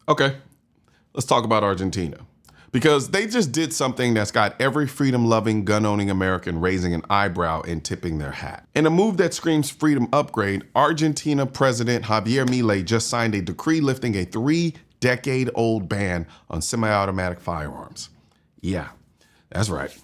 Okay, let's talk about Argentina. Because they just did something that's got every freedom-loving, gun-owning American raising an eyebrow and tipping their hat. In a move that screams freedom upgrade, Argentina President Javier Milei just signed a decree lifting a 3-decade-old ban on semi-automatic firearms. Yeah, that's right.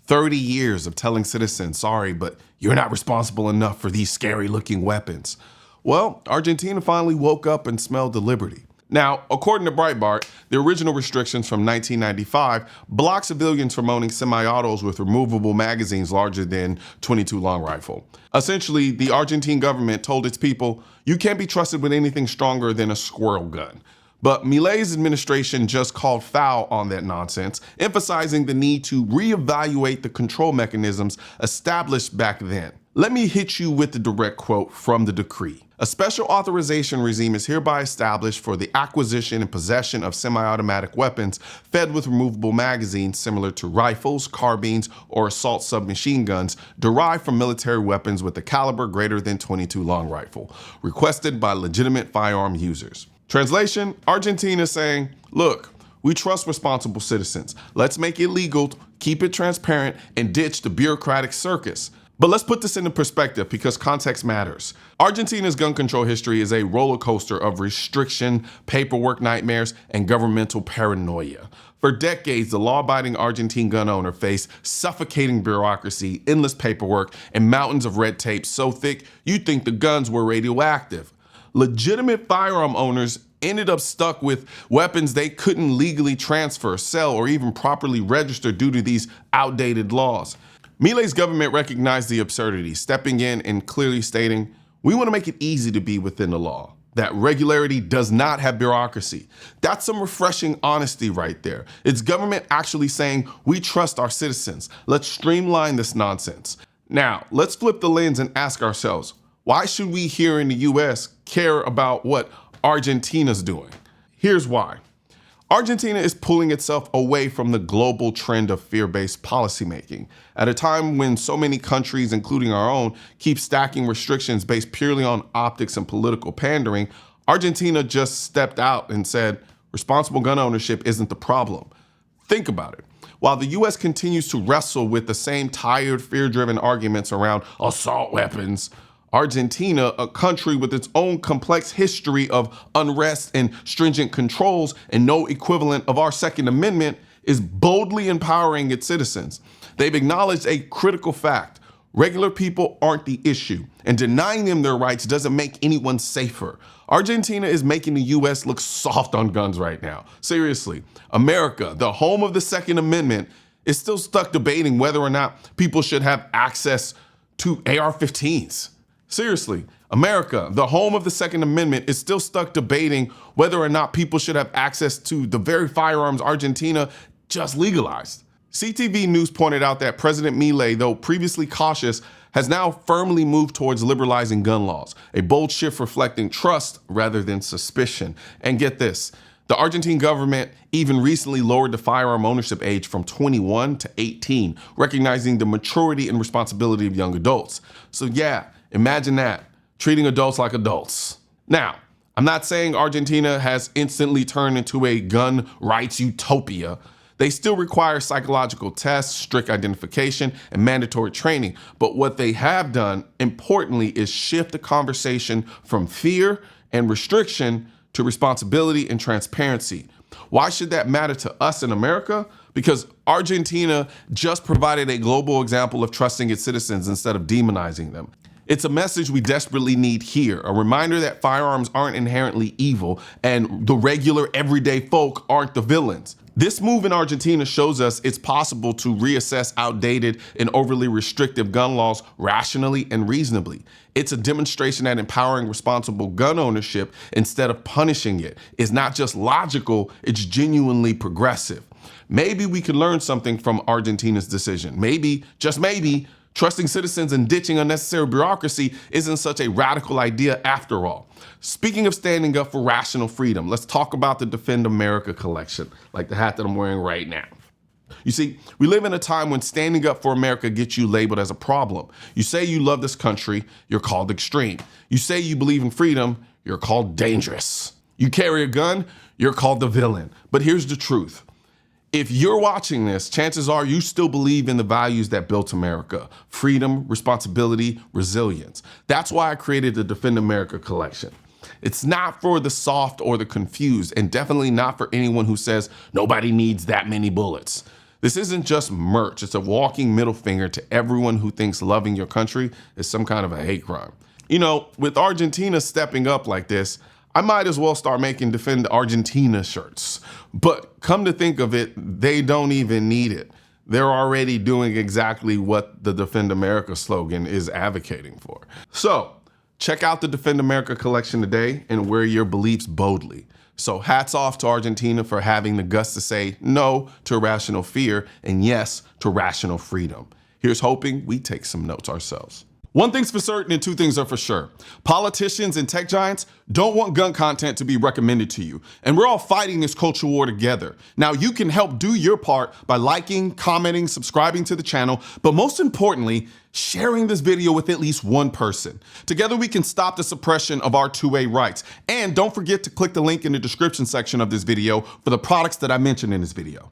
30 years of telling citizens, sorry, but you're not responsible enough for these scary-looking weapons. Well, Argentina finally woke up and smelled the liberty. Now, according to Breitbart, the original restrictions from 1995 block civilians from owning semi-autos with removable magazines larger than .22 long rifle. Essentially, the Argentine government told its people, you can't be trusted with anything stronger than a squirrel gun. But Milei's administration just called foul on that nonsense, emphasizing the need to reevaluate the control mechanisms established back then. Let me hit you with the direct quote from the decree. A special authorization regime is hereby established for the acquisition and possession of semi-automatic weapons fed with removable magazines similar to rifles, carbines, or assault submachine guns derived from military weapons with a caliber greater than .22 long rifle, requested by legitimate firearm users. Translation, Argentina is saying, look, we trust responsible citizens. Let's make it legal, keep it transparent, and ditch the bureaucratic circus. But let's put this into perspective because context matters. Argentina's gun control history is a roller coaster of restriction, paperwork nightmares, and governmental paranoia. For decades, the law-abiding Argentine gun owner faced suffocating bureaucracy, endless paperwork, and mountains of red tape so thick you'd think the guns were radioactive. Legitimate firearm owners ended up stuck with weapons they couldn't legally transfer, sell, or even properly register due to these outdated laws. Milei's government recognized the absurdity, stepping in and clearly stating, we want to make it easy to be within the law. That regularity does not have bureaucracy. That's some refreshing honesty right there. It's government actually saying, we trust our citizens. Let's streamline this nonsense. Now, let's flip the lens and ask ourselves, why should we here in the US care about what Argentina's doing? Here's why. Argentina is pulling itself away from the global trend of fear-based policymaking. At a time when so many countries, including our own, keep stacking restrictions based purely on optics and political pandering, Argentina just stepped out and said, responsible gun ownership isn't the problem. Think about it. While the US continues to wrestle with the same tired, fear-driven arguments around assault weapons, Argentina, a country with its own complex history of unrest and stringent controls and no equivalent of our Second Amendment, is boldly empowering its citizens. They've acknowledged a critical fact. Regular people aren't the issue, and denying them their rights doesn't make anyone safer. Argentina is making the US look soft on guns right now. Seriously, America, the home of the Second Amendment, is still stuck debating whether or not people should have access to AR-15s. Seriously, America, the home of the Second Amendment, is still stuck debating whether or not people should have access to the very firearms Argentina just legalized. CTV News pointed out that President Milei, though previously cautious, has now firmly moved towards liberalizing gun laws, a bold shift reflecting trust rather than suspicion. And get this, the Argentine government even recently lowered the firearm ownership age from 21 to 18, recognizing the maturity and responsibility of young adults. So yeah, imagine that, treating adults like adults. Now, I'm not saying Argentina has instantly turned into a gun rights utopia. They still require psychological tests, strict identification, and mandatory training. But what they have done, importantly, is shift the conversation from fear and restriction to responsibility and transparency. Why should that matter to us in America? Because Argentina just provided a global example of trusting its citizens instead of demonizing them. It's a message we desperately need here, a reminder that firearms aren't inherently evil and the regular everyday folk aren't the villains. This move in Argentina shows us it's possible to reassess outdated and overly restrictive gun laws rationally and reasonably. It's a demonstration that empowering responsible gun ownership instead of punishing it is not just logical, it's genuinely progressive. Maybe we could learn something from Argentina's decision. Maybe, just maybe, trusting citizens and ditching unnecessary bureaucracy isn't such a radical idea after all. Speaking of standing up for rational freedom, let's talk about the Defend America collection, like the hat that I'm wearing right now. You see, we live in a time when standing up for America gets you labeled as a problem. You say you love this country, you're called extreme. You say you believe in freedom, you're called dangerous. You carry a gun, you're called the villain. But here's the truth. If you're watching this, chances are you still believe in the values that built America: freedom, responsibility, resilience. That's why I created the Defend America collection. It's not for the soft or the confused, and definitely not for anyone who says nobody needs that many bullets. This isn't just merch. It's a walking middle finger to everyone who thinks loving your country is some kind of a hate crime. You know, with Argentina stepping up like this, I might as well start making Defend Argentina shirts. But come to think of it, they don't even need it. They're already doing exactly what the Defend America slogan is advocating for. So check out the Defend America collection today and wear your beliefs boldly. So hats off to Argentina for having the guts to say no to irrational fear and yes to rational freedom. Here's hoping we take some notes ourselves. One thing's for certain and two things are for sure. Politicians and tech giants don't want gun content to be recommended to you. And we're all fighting this culture war together. Now you can help do your part by liking, commenting, subscribing to the channel, but most importantly, sharing this video with at least one person. Together we can stop the suppression of our 2A rights. And don't forget to click the link in the description section of this video for the products that I mentioned in this video.